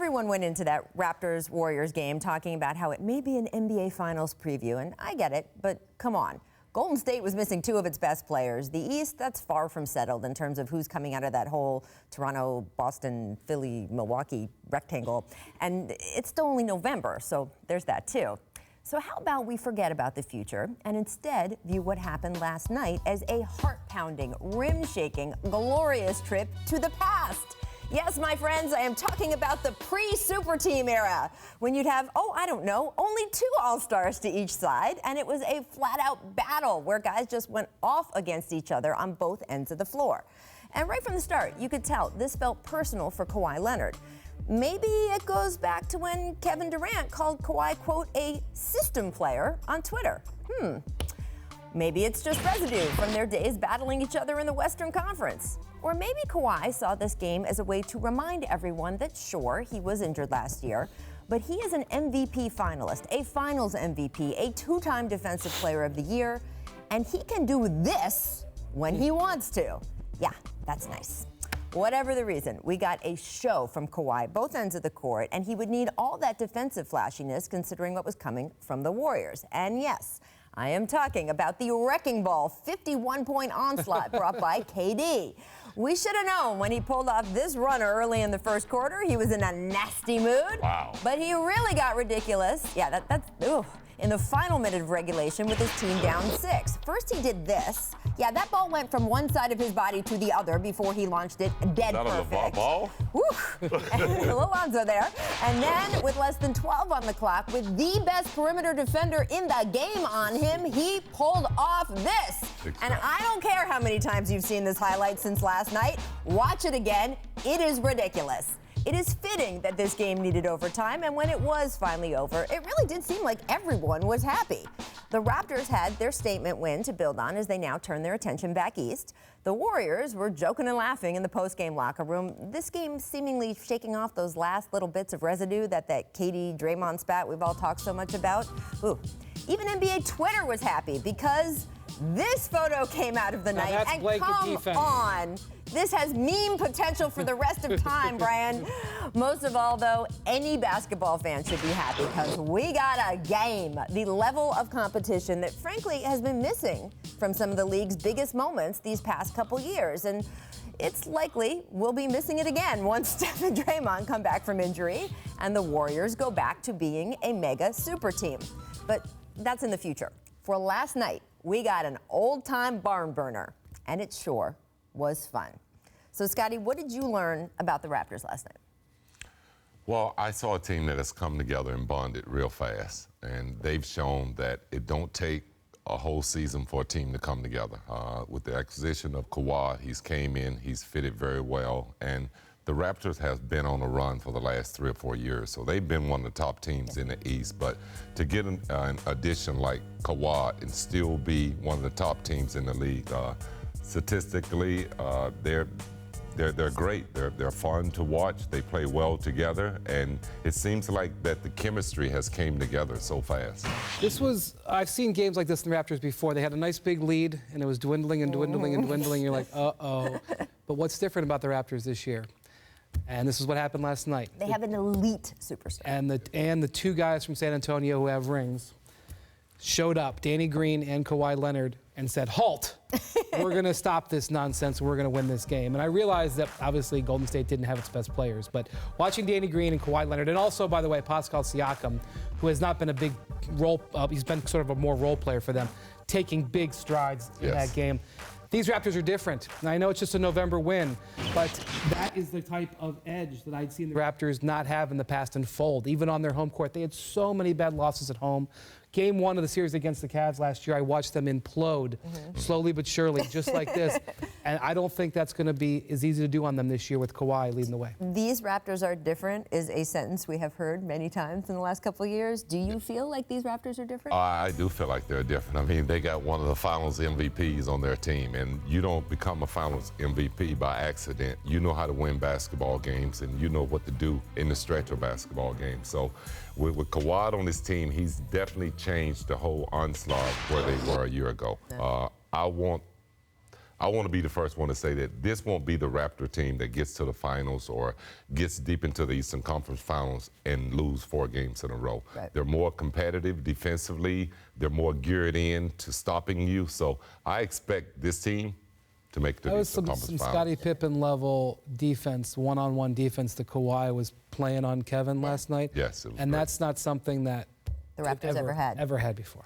Everyone went into that Raptors-Warriors game talking about how it may be an NBA Finals preview, and I get it, but come on. Golden State was missing two of its best players. The East, that's far from settled in terms of who's coming out of that whole Toronto, Boston, Philly, Milwaukee rectangle. And it's still only November, so there's that too. So how about we forget about the future and instead view what happened last night as a heart-pounding, rim-shaking, glorious trip to the past? Yes, my friends, I am talking about the pre-super team era, when you'd have, only two All-Stars to each side, and it was a flat-out battle where guys just went off against each other on both ends of the floor. And right from the start, you could tell this felt personal for Kawhi Leonard. Maybe it goes back to when Kevin Durant called Kawhi, quote, a system player on Twitter. Maybe it's just residue from their days battling each other in the Western Conference. Or maybe Kawhi saw this game as a way to remind everyone that, sure, he was injured last year, but he is an MVP finalist, a Finals MVP, a two-time Defensive Player of the Year, and he can do this when he wants to. Yeah, that's nice. Whatever the reason, we got a show from Kawhi, both ends of the court, and he would need all that defensive flashiness considering what was coming from the Warriors. And yes, I am talking about the wrecking ball 51-point onslaught brought by KD. We should have known when he pulled off this runner early in the first quarter, he was in a nasty mood. Wow. But he really got ridiculous. Yeah, that's in the final minute of regulation with his team down 6. First he did this. Yeah, that ball went from one side of his body to the other before he launched it dead perfect. Not a ball? Woo! Alonzo there. And then with less than 12 on the clock, with the best perimeter defender in the game on him, he pulled off this. And I don't care how many times you've seen this highlight since last night. Watch it again. It is ridiculous. It is fitting that this game needed overtime, and when it was finally over, it really did seem like everyone was happy. The Raptors had their statement win to build on as they now turn their attention back east. The Warriors were joking and laughing in the post-game locker room. This game seemingly shaking off those last little bits of residue that KD Draymond spat we've all talked so much about. Ooh. Even NBA Twitter was happy because this photo came out of the night, and come on. This has meme potential for the rest of time, Brian. Most of all, though, any basketball fan should be happy because we got a game. The level of competition that, frankly, has been missing from some of the league's biggest moments these past couple years. And it's likely we'll be missing it again once Steph and Draymond come back from injury and the Warriors go back to being a mega super team. But that's in the future. For last night, we got an old-time barn burner, and it sure was fun. So, Scottie, what did you learn about the Raptors last night? Well, I saw a team that has come together and bonded real fast, and they've shown that it don't take a whole season for a team to come together. With the acquisition of Kawhi, he's came in, he's fitted very well, and the Raptors have been on a run for the last 3 or 4 years, so they've been one of the top teams in the East. But to get an addition like Kawhi and still be one of the top teams in the league, statistically, they're great. They're fun to watch. They play well together, and it seems like that the chemistry has came together so fast. I've seen games like this in the Raptors before. They had a nice big lead, and it was dwindling and dwindling and dwindling. You're like, uh-oh. But what's different about the Raptors this year? And this is what happened last night. They have an elite superstar. And the two guys from San Antonio who have rings showed up, Danny Green and Kawhi Leonard, and said, halt, we're going to stop this nonsense, we're going to win this game. And I realized that, obviously, Golden State didn't have its best players, but watching Danny Green and Kawhi Leonard, and also, by the way, Pascal Siakam, who has not been a big role, he's been sort of a more role player for them, taking big strides in that game. These Raptors are different. And I know it's just a November win, but that is the type of edge that I'd seen the Raptors not have in the past unfold, even on their home court. They had so many bad losses at home. Game 1 of the series against the Cavs last year, I watched them implode slowly but surely, just like this. And I don't think that's going to be as easy to do on them this year with Kawhi leading the way. These Raptors are different is a sentence we have heard many times in the last couple of years. Do you feel like these Raptors are different? I do feel like they're different. I mean, they got one of the Finals MVPs on their team, and you don't become a Finals MVP by accident. You know how to win basketball games, and you know what to do in the stretch of basketball games. So with Kawhi on his team, he's definitely changed the whole onslaught where they were a year ago. I I want to be the first one to say that this won't be the Raptor team that gets to the finals or gets deep into the Eastern Conference Finals and lose 4 games in a row. Right. They're more competitive defensively. They're more geared in to stopping you. So I expect this team to make it to That the was Eastern some Conference Scottie Finals. Pippen level defense, one-on-one defense that Kawhi was playing on Kevin last night. Yes, it was and great. that's not something that The Raptors ever had. Ever had before.